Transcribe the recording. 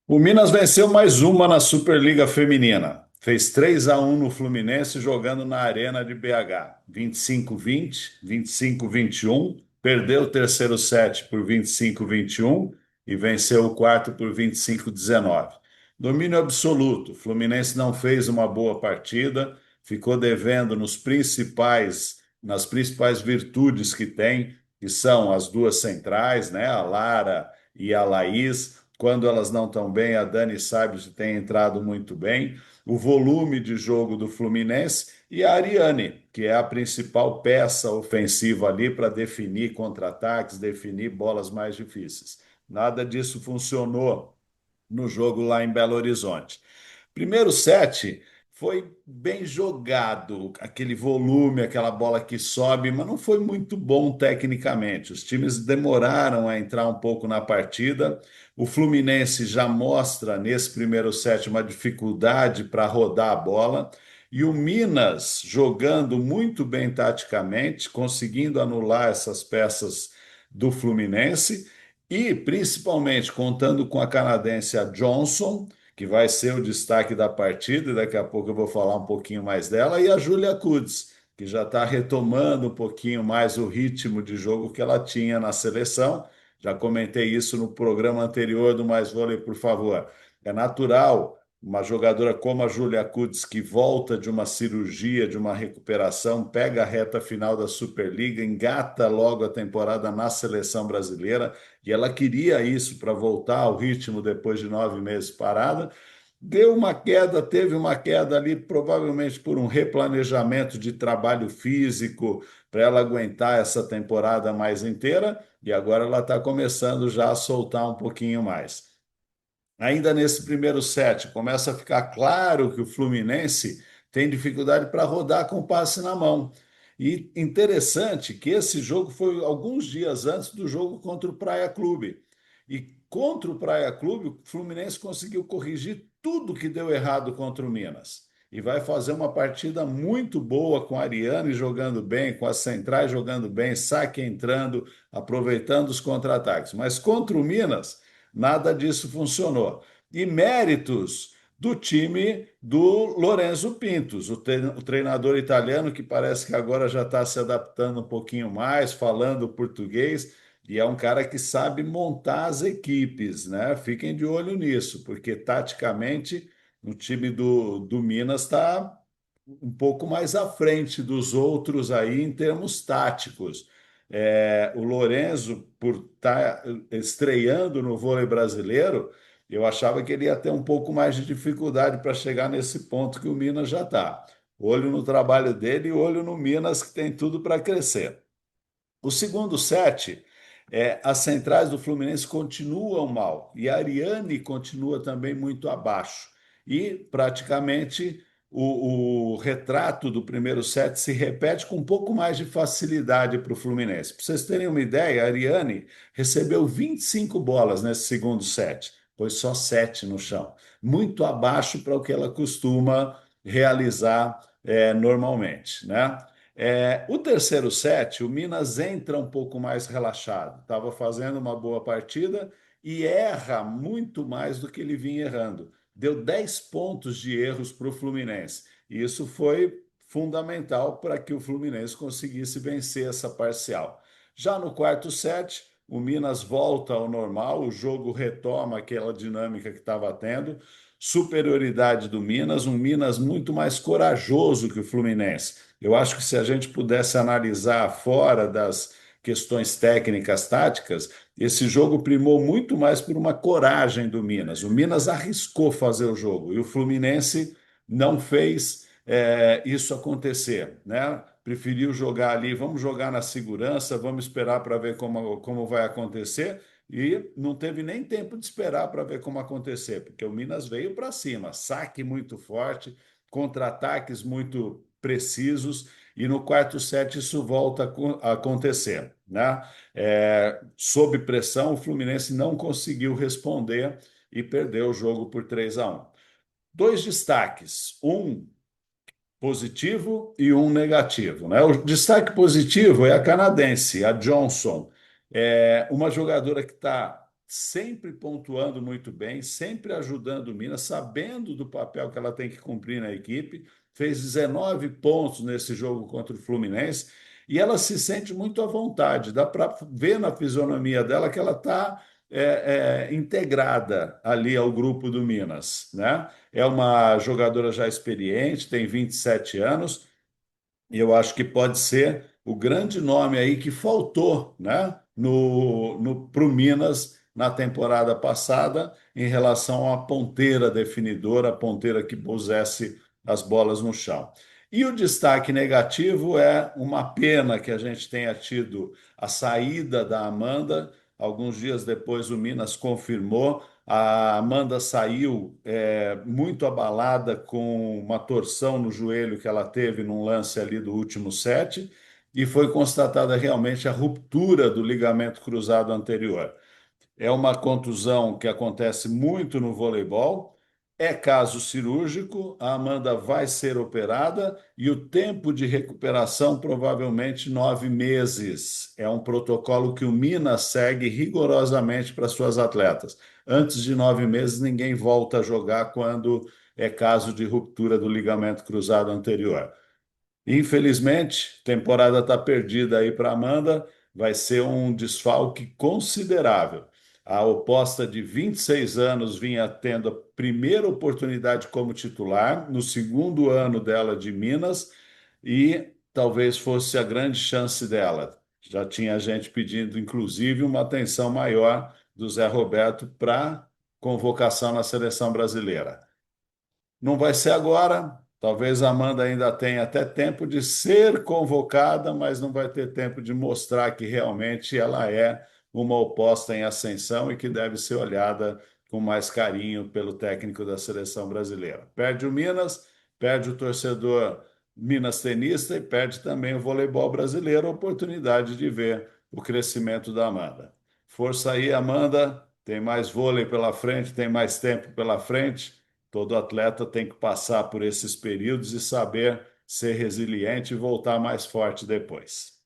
O Minas venceu mais uma na Superliga Feminina. Fez 3-1 no Fluminense jogando na Arena de BH. 25-20, 25-21. Perdeu o terceiro set por 25-21 e venceu o quarto por 25-19. Domínio absoluto. O Fluminense não fez uma boa partida, ficou devendo nas principais virtudes que tem, que são as duas centrais, né? A Lara e a Laís. Quando elas não estão bem, a Dani Sábios tem entrado muito bem. O volume de jogo do Fluminense e a Ariane, que é a principal peça ofensiva ali para definir contra-ataques, definir bolas mais difíceis. Nada disso funcionou no jogo lá em Belo Horizonte. Primeiro set foi bem jogado, aquele volume, aquela bola que sobe, mas não foi muito bom tecnicamente. Os times demoraram a entrar um pouco na partida. O Fluminense já mostra nesse primeiro set uma dificuldade para rodar a bola. E o Minas jogando muito bem taticamente, conseguindo anular essas peças do Fluminense e principalmente contando com a canadense a Johnson, que vai ser o destaque da partida, e daqui a pouco eu vou falar um pouquinho mais dela, e a Julia Kudz, que já está retomando um pouquinho mais o ritmo de jogo que ela tinha na seleção. Já comentei isso no programa anterior do Mais Vôlei, por favor. É natural uma jogadora como a Julia Kudz, que volta de uma cirurgia, de uma recuperação, pega a reta final da Superliga, engata logo a temporada na seleção brasileira, e ela queria isso para voltar ao ritmo depois de 9 meses parada. Deu uma queda, teve uma queda ali, provavelmente por um replanejamento de trabalho físico para ela aguentar essa temporada mais inteira, e agora ela está começando já a soltar um pouquinho mais. Ainda nesse primeiro set, começa a ficar claro que o Fluminense tem dificuldade para rodar com o passe na mão. E interessante que esse jogo foi alguns dias antes do jogo contra o Praia Clube. E contra o Praia Clube, o Fluminense conseguiu corrigir tudo que deu errado contra o Minas. E vai fazer uma partida muito boa com a Ariane jogando bem, com as centrais jogando bem, saque entrando, aproveitando os contra-ataques. Mas contra o Minas nada disso funcionou. E méritos do time do Lorenzo Pintos, o treinador italiano que parece que agora já está se adaptando um pouquinho mais, falando português, e é um cara que sabe montar as equipes, né? Fiquem de olho nisso, porque taticamente o time do Minas está um pouco mais à frente dos outros aí em termos táticos. O Lorenzo, por estar estreando no vôlei brasileiro, eu achava que ele ia ter um pouco mais de dificuldade para chegar nesse ponto que o Minas já está. Olho no trabalho dele e olho no Minas, que tem tudo para crescer. O segundo set, as centrais do Fluminense continuam mal e a Ariane continua também muito abaixo. E praticamente o retrato do primeiro set se repete com um pouco mais de facilidade para o Fluminense. Para vocês terem uma ideia, a Ariane recebeu 25 bolas nesse segundo set, foi só 7 no chão, muito abaixo para o que ela costuma realizar normalmente, né? O terceiro set, o Minas entra um pouco mais relaxado. Estava fazendo uma boa partida e erra muito mais do que ele vinha errando. Deu 10 pontos de erros para o Fluminense. E isso foi fundamental para que o Fluminense conseguisse vencer essa parcial. Já no quarto set, o Minas volta ao normal, o jogo retoma aquela dinâmica que estava tendo. Superioridade do Minas, um Minas muito mais corajoso que o Fluminense. Eu acho que se a gente pudesse analisar fora das questões técnicas, táticas, esse jogo primou muito mais por uma coragem do Minas. O Minas arriscou fazer o jogo e o Fluminense não fez isso acontecer, né? Preferiu jogar ali, vamos jogar na segurança, vamos esperar para ver como vai acontecer. E não teve nem tempo de esperar para ver como acontecer, porque o Minas veio para cima, saque muito forte, contra-ataques muito precisos, e no quarto set isso volta a acontecer, né? Sob pressão, o Fluminense não conseguiu responder e perdeu o jogo por 3-1. Dois destaques, um positivo e um negativo, né? O destaque positivo é a canadense, a Johnson, uma jogadora que está sempre pontuando muito bem, sempre ajudando o Minas, sabendo do papel que ela tem que cumprir na equipe. Fez 19 pontos nesse jogo contra o Fluminense e ela se sente muito à vontade. Dá para ver na fisionomia dela que ela está integrada ali ao grupo do Minas, né? É uma jogadora já experiente, tem 27 anos, e eu acho que pode ser o grande nome aí que faltou, né, para o Minas na temporada passada, em relação à ponteira definidora, a ponteira que pusesse as bolas no chão. E o destaque negativo é uma pena que a gente tenha tido a saída da Amanda. Alguns dias depois, o Minas confirmou. A Amanda saiu muito abalada com uma torção no joelho que ela teve num lance ali do último set, e foi constatada realmente a ruptura do ligamento cruzado anterior. É uma contusão que acontece muito no voleibol. É caso cirúrgico, a Amanda vai ser operada e o tempo de recuperação provavelmente 9 meses. É um protocolo que o Minas segue rigorosamente para suas atletas. Antes de 9 meses, ninguém volta a jogar quando é caso de ruptura do ligamento cruzado anterior. Infelizmente, a temporada está perdida aí para Amanda, vai ser um desfalque considerável. A oposta de 26 anos vinha tendo a primeira oportunidade como titular, no segundo ano dela de Minas, e talvez fosse a grande chance dela. Já tinha gente pedindo, inclusive, uma atenção maior do Zé Roberto para convocação na seleção brasileira. Não vai ser agora. Talvez a Amanda ainda tenha até tempo de ser convocada, mas não vai ter tempo de mostrar que realmente ela é uma oposta em ascensão e que deve ser olhada com mais carinho pelo técnico da seleção brasileira. Perde o Minas, perde o torcedor Minas tenista e perde também o voleibol brasileiro, a oportunidade de ver o crescimento da Amanda. Força aí, Amanda. Tem mais vôlei pela frente, tem mais tempo pela frente. Todo atleta tem que passar por esses períodos e saber ser resiliente e voltar mais forte depois.